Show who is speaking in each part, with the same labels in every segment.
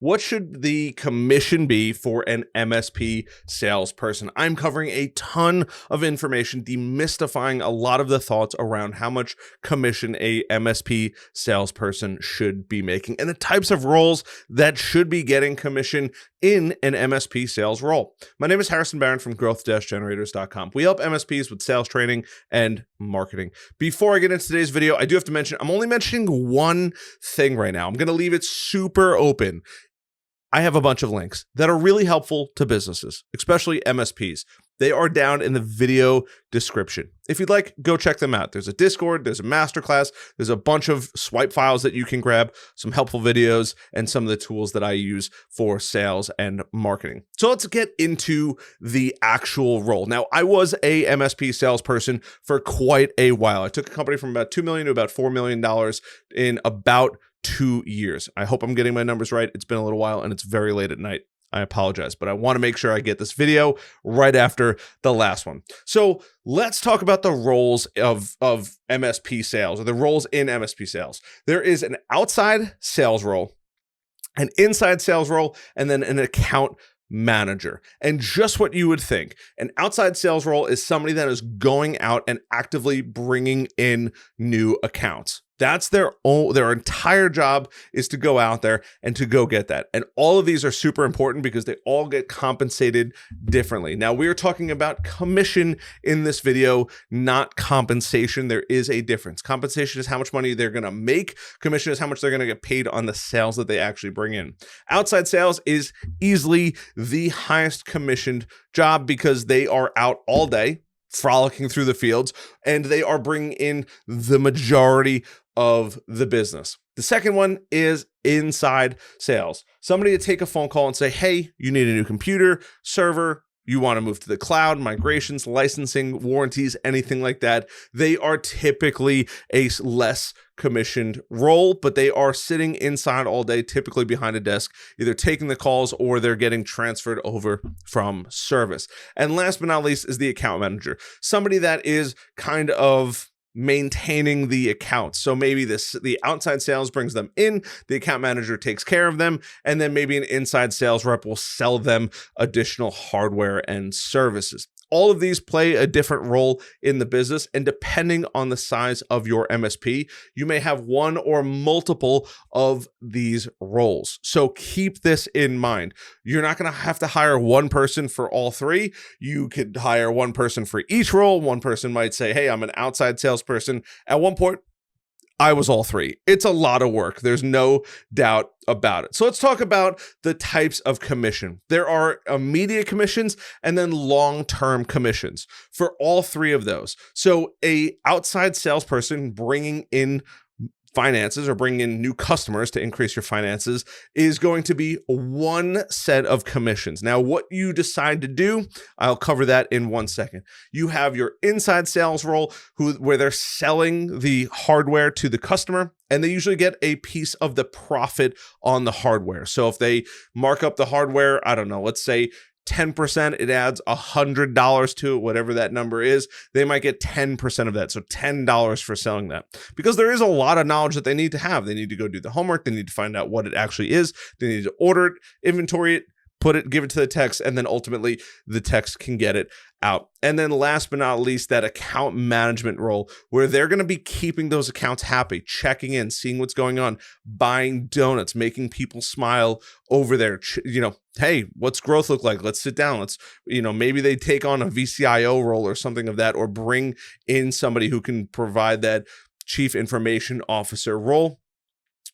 Speaker 1: What should the commission be for an MSP salesperson? I'm covering a ton of information, demystifying a lot of the thoughts around how much commission a MSP salesperson should be making and the types of roles that should be getting commission in an MSP sales role. My name is Harrison Barron from growth-generators.com. We help MSPs with sales training and marketing. Before I get into today's video, I do have to mention, I'm only mentioning one thing right now. I'm going to leave it super open. I have a bunch of links that are really helpful to businesses, especially MSPs. They are down in the video description. If you'd like, go check them out. There's a Discord, there's a masterclass, there's a bunch of swipe files that you can grab, some helpful videos, and some of the tools that I use for sales and marketing. So let's get into the actual role. Now, I was a MSP salesperson for quite a while. I took a company from about $2 million to about $4 million in about 2 years. I hope I'm getting my numbers right. It's been a little while and it's very late at night. I apologize, but I want to make sure I get this video right after the last one. So let's talk about the roles of MSP sales, or the roles in MSP sales. There is an outside sales role, an inside sales role, and then an account manager. And just what you would think, an outside sales role is somebody that is going out and actively bringing in new accounts. That's their entire job, is to go out there and to go get that. And all of these are super important because they all get compensated differently. Now, we are talking about commission in this video, not compensation. There is a difference. Compensation is how much money they're going to make. Commission is how much they're going to get paid on the sales that they actually bring in. Outside sales is easily the highest commissioned job because they are out all day, frolicking through the fields, and they are bringing in the majority of the business. The second one is inside sales. Somebody to take a phone call and say, hey, you need a new computer, server, you want to move to the cloud, migrations, licensing, warranties, anything like that. They are typically a less commissioned role, but they are sitting inside all day, typically behind a desk, either taking the calls or they're getting transferred over from service. And last but not least is the account manager, somebody that is kind of maintaining the accounts. So maybe the outside sales brings them in, the account manager takes care of them, and then maybe an inside sales rep will sell them additional hardware and services. All of these play a different role in the business, and depending on the size of your MSP, you may have one or multiple of these roles. So keep this in mind. You're not going to have to hire one person for all three. You could hire one person for each role. One person might say, hey, I'm an outside salesperson. At one point, I was all three. It's a lot of work. There's no doubt about it. So let's talk about the types of commission. There are immediate commissions and then long-term commissions for all three of those. So a outside salesperson bringing in finances or bringing in new customers to increase your finances is going to be one set of commissions. Now, what you decide to do, I'll cover that in 1 second. You have your inside sales role where they're selling the hardware to the customer, and they usually get a piece of the profit on the hardware. So if they mark up the hardware, I don't know, let's say 10%, it adds $100 to it, whatever that number is, they might get 10% of that. So $10 for selling that, because there is a lot of knowledge that they need to have. They need to go do the homework. They need to find out what it actually is. They need to order it, inventory it, give it to the techs, and then ultimately the techs can get it out. And then last but not least, that account management role where they're going to be keeping those accounts happy, checking in, seeing what's going on, buying donuts, making people smile over there. Hey, what's growth look like? Let's sit down. Maybe they take on a VCIO role or something of that, or bring in somebody who can provide that chief information officer role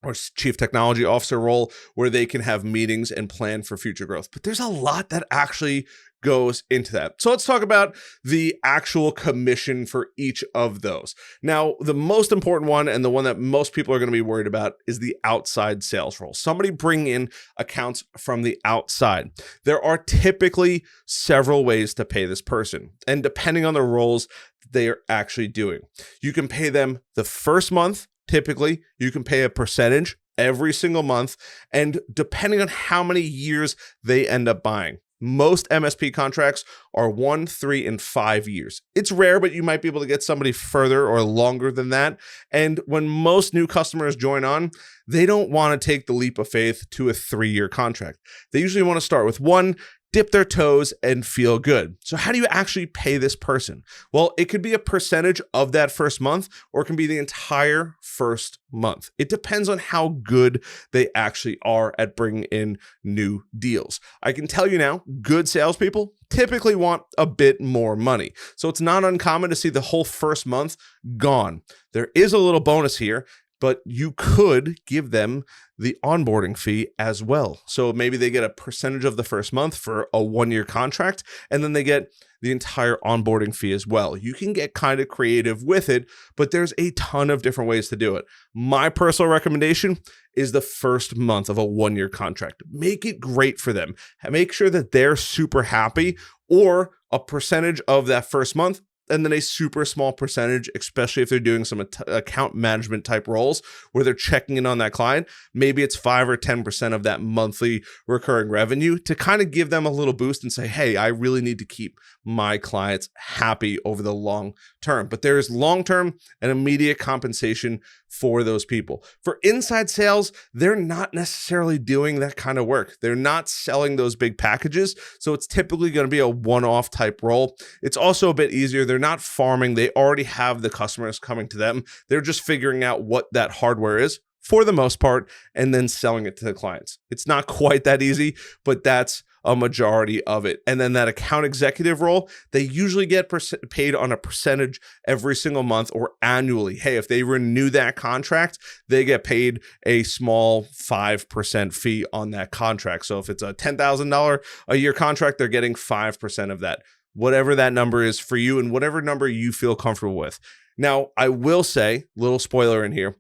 Speaker 1: or chief technology officer role where they can have meetings and plan for future growth. But there's a lot that actually goes into that. So let's talk about the actual commission for each of those. Now, the most important one, and the one that most people are going to be worried about, is the outside sales role. Somebody bringing in accounts from the outside. There are typically several ways to pay this person, and depending on the roles they are actually doing, you can pay them the first month. Typically, you can pay a percentage every single month, and depending on how many years they end up buying. Most MSP contracts are 1, 3, and 5 years. It's rare, but you might be able to get somebody further or longer than that. And when most new customers join on, they don't want to take the leap of faith to a 3-year contract. They usually want to start with 1, dip their toes, and feel good. So how do you actually pay this person? Well, it could be a percentage of that first month, or it can be the entire first month. It depends on how good they actually are at bringing in new deals. I can tell you now, good salespeople typically want a bit more money. So it's not uncommon to see the whole first month gone. There is a little bonus here, but you could give them the onboarding fee as well. So maybe they get a percentage of the first month for a 1-year contract, and then they get the entire onboarding fee as well. You can get kind of creative with it, but there's a ton of different ways to do it. My personal recommendation is the first month of a 1-year contract. Make it great for them. Make sure that they're super happy, or a percentage of that first month, and then a super small percentage, especially if they're doing some account management type roles where they're checking in on that client. Maybe it's 5 or 10% of that monthly recurring revenue to kind of give them a little boost and say, hey, I really need to keep my clients happy over the long term. But there is long-term and immediate compensation for those people. For inside sales, they're not necessarily doing that kind of work. They're not selling those big packages. So it's typically going to be a one-off type role. It's also a bit easier. They're not farming. They already have the customers coming to them. They're just figuring out what that hardware is for the most part, and then selling it to the clients. It's not quite that easy, but that's a majority of it. And then that account executive role, they usually get paid on a percentage every single month or annually. Hey, if they renew that contract, they get paid a small 5% fee on that contract. So if it's a $10,000 a year contract, they're getting 5% of that, whatever that number is for you and whatever number you feel comfortable with. Now, I will say, little spoiler in here,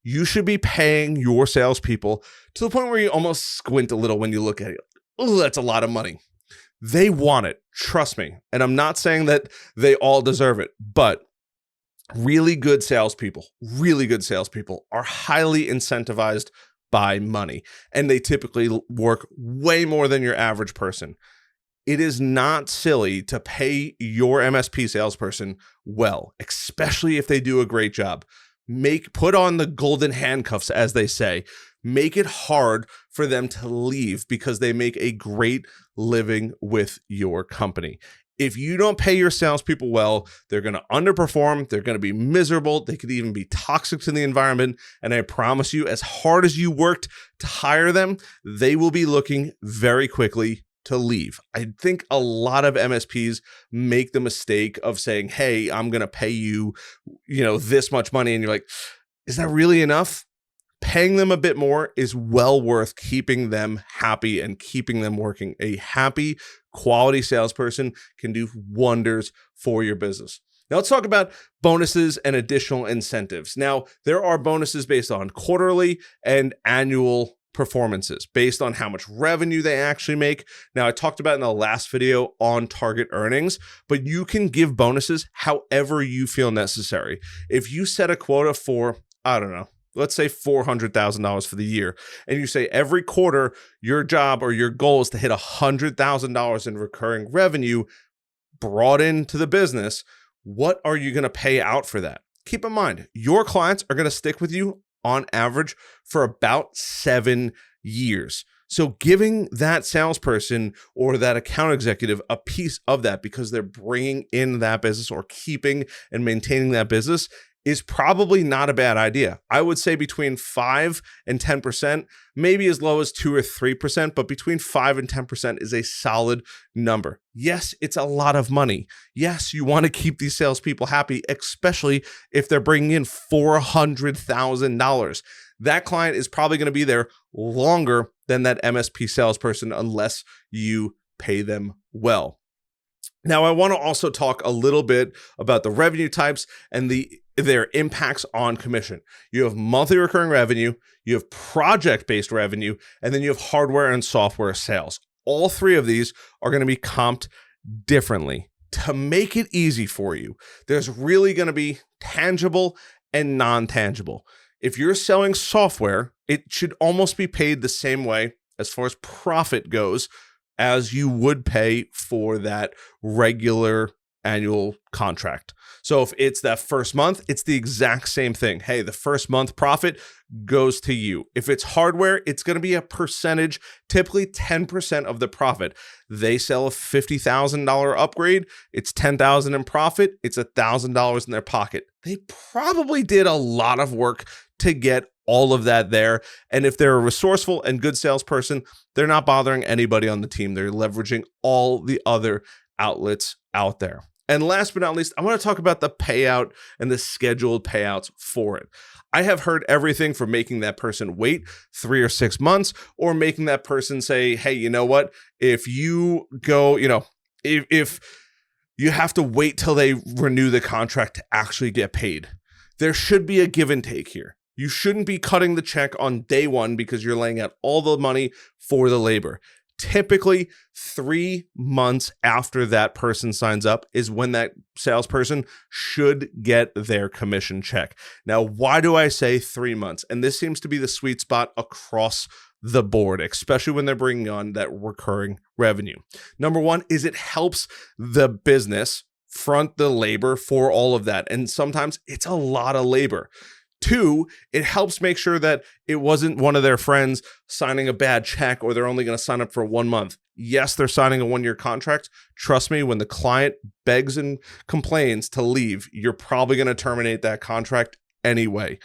Speaker 1: you should be paying your salespeople to the point where you almost squint a little when you look at it. Oh, that's a lot of money. They want it. Trust me. And I'm not saying that they all deserve it, but really good salespeople are highly incentivized by money, and they typically work way more than your average person. It is not silly to pay your MSP salesperson well, especially if they do a great job. Put on the golden handcuffs, as they say. Make it hard for them to leave because they make a great living with your company. If you don't pay your salespeople well, they're going to underperform. They're going to be miserable. They could even be toxic to the environment. And I promise you, as hard as you worked to hire them, they will be looking very quickly to leave. I think a lot of MSPs make the mistake of saying, hey, I'm going to pay you, this much money. And you're like, is that really enough? Paying them a bit more is well worth keeping them happy and keeping them working. A happy, quality salesperson can do wonders for your business. Now let's talk about bonuses and additional incentives. Now, there are bonuses based on quarterly and annual performances based on how much revenue they actually make. Now, I talked about in the last video on target earnings, but you can give bonuses however you feel necessary. If you set a quota for, I don't know, let's say $400,000 for the year, and you say every quarter your job or your goal is to hit $100,000 in recurring revenue brought into the business, what are you going to pay out for that? Keep in mind, your clients are going to stick with you on average for about 7 years. So giving that salesperson or that account executive a piece of that because they're bringing in that business or keeping and maintaining that business is probably not a bad idea. I would say between 5 and 10%, maybe as low as 2 or 3%, but between 5 and 10% is a solid number. Yes, it's a lot of money. Yes, you want to keep these salespeople happy, especially if they're bringing in $400,000. That client is probably going to be there longer than that MSP salesperson unless you pay them well. Now, I want to also talk a little bit about the revenue types and their impacts on commission. You have monthly recurring revenue, you have project-based revenue, and then you have hardware and software sales. All three of these are going to be comped differently. To make it easy for you, there's really going to be tangible and non-tangible. If you're selling software, it should almost be paid the same way as far as profit goes as you would pay for that regular annual contract. So if it's that first month, it's the exact same thing. Hey, the first month profit goes to you. If it's hardware, it's going to be a percentage, typically 10% of the profit. They sell a $50,000 upgrade, it's $10,000 in profit, it's $1,000 in their pocket. They probably did a lot of work to get all of that there. And if they're a resourceful and good salesperson, they're not bothering anybody on the team. They're leveraging all the other outlets out there. And last but not least, I want to talk about the payout and the scheduled payouts for it. I have heard everything from making that person wait 3 or 6 months, or making that person say, hey, you know what? If you go, if you have to wait till they renew the contract to actually get paid. There should be a give and take here. You shouldn't be cutting the check on day one because you're laying out all the money for the labor. Typically, 3 months after that person signs up is when that salesperson should get their commission check. Now, why do I say 3 months? And this seems to be the sweet spot across the board, especially when they're bringing on that recurring revenue. Number one is it helps the business front the labor for all of that. And sometimes it's a lot of labor. 2, it helps make sure that it wasn't one of their friends signing a bad check, or they're only going to sign up for 1 month. Yes, they're signing a 1-year contract. Trust me, when the client begs and complains to leave, you're probably going to terminate that contract anyway.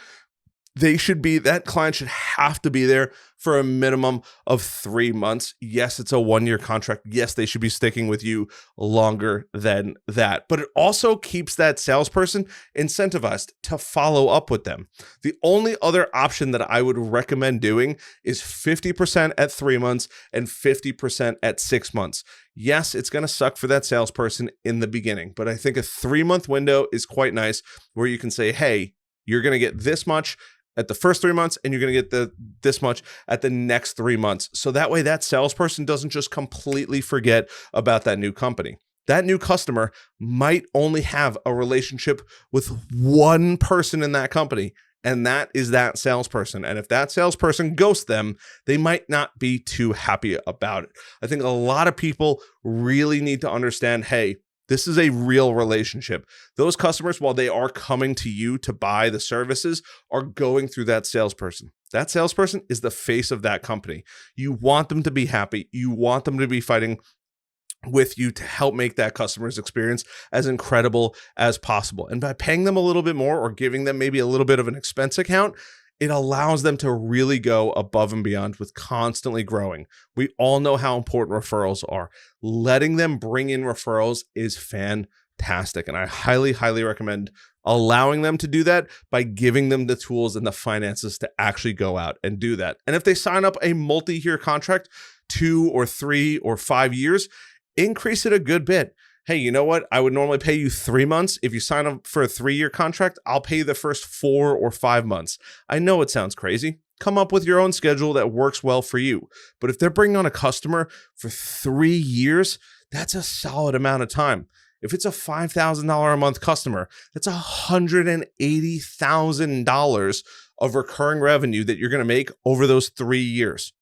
Speaker 1: That client should have to be there for a minimum of 3 months. Yes, it's a 1-year contract. Yes, they should be sticking with you longer than that. But it also keeps that salesperson incentivized to follow up with them. The only other option that I would recommend doing is 50% at 3 months and 50% at 6 months. Yes, it's going to suck for that salesperson in the beginning, but I think a 3-month window is quite nice, where you can say, hey, you're going to get this much at the first 3 months, and you're going to get this much at the next 3 months. So that way that salesperson doesn't just completely forget about that new company. That new customer might only have a relationship with one person in that company, and that is that salesperson. And if that salesperson ghosts them, they might not be too happy about it. I think a lot of people really need to understand, hey, this is a real relationship. Those customers, while they are coming to you to buy the services, are going through that salesperson. That salesperson is the face of that company. You want them to be happy. You want them to be fighting with you to help make that customer's experience as incredible as possible. And by paying them a little bit more, or giving them maybe a little bit of an expense account, it allows them to really go above and beyond with constantly growing. We all know how important referrals are. Letting them bring in referrals is fantastic. And I highly, highly recommend allowing them to do that by giving them the tools and the finances to actually go out and do that. And if they sign up a multi-year contract, 2 or 3 or 5 years, increase it a good bit. Hey, you know what? I would normally pay you 3 months. If you sign up for a 3-year contract, I'll pay you the first 4 or 5 months. I know it sounds crazy. Come up with your own schedule that works well for you. But if they're bringing on a customer for 3 years, that's a solid amount of time. If it's a $5,000 a month customer, that's $180,000 of recurring revenue that you're going to make over those 3 years.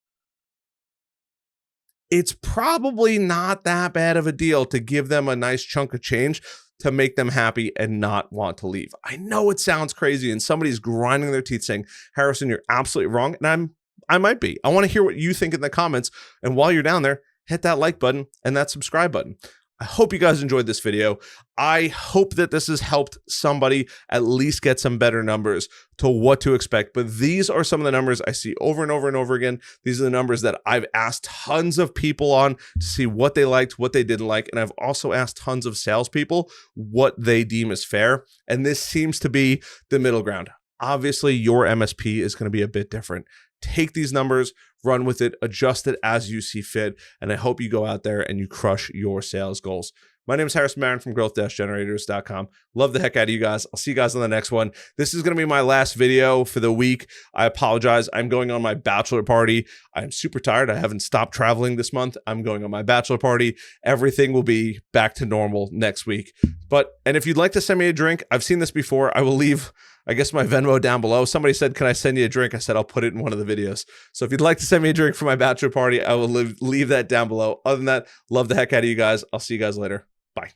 Speaker 1: It's probably not that bad of a deal to give them a nice chunk of change to make them happy and not want to leave. I know it sounds crazy, and somebody's grinding their teeth saying, Harrison, you're absolutely wrong. And I might be. I want to hear what you think in the comments. And while you're down there, hit that like button and that subscribe button. I hope you guys enjoyed this video. I hope that this has helped somebody at least get some better numbers to what to expect. But these are some of the numbers I see over and over and over again. These are the numbers that I've asked tons of people on to see what they liked, what they didn't like. And I've also asked tons of salespeople what they deem as fair. And this seems to be the middle ground. Obviously, your MSP is going to be a bit different. Take these numbers, run with it, adjust it as you see fit, and I hope you go out there and you crush your sales goals. My name is Harrison Barron from growth-generators.com. Love the heck out of you guys. I'll see you guys on the next one. This is going to be my last video for the week. I apologize. I'm going on my bachelor party. I'm super tired. I haven't stopped traveling this month. I'm going on my bachelor party. Everything will be back to normal next week. And if you'd like to send me a drink, I've seen this before. I will leave I guess my Venmo down below. Somebody said, can I send you a drink? I said, I'll put it in one of the videos. So if you'd like to send me a drink for my bachelor party, I will leave that down below. Other than that, love the heck out of you guys. I'll see you guys later. Bye.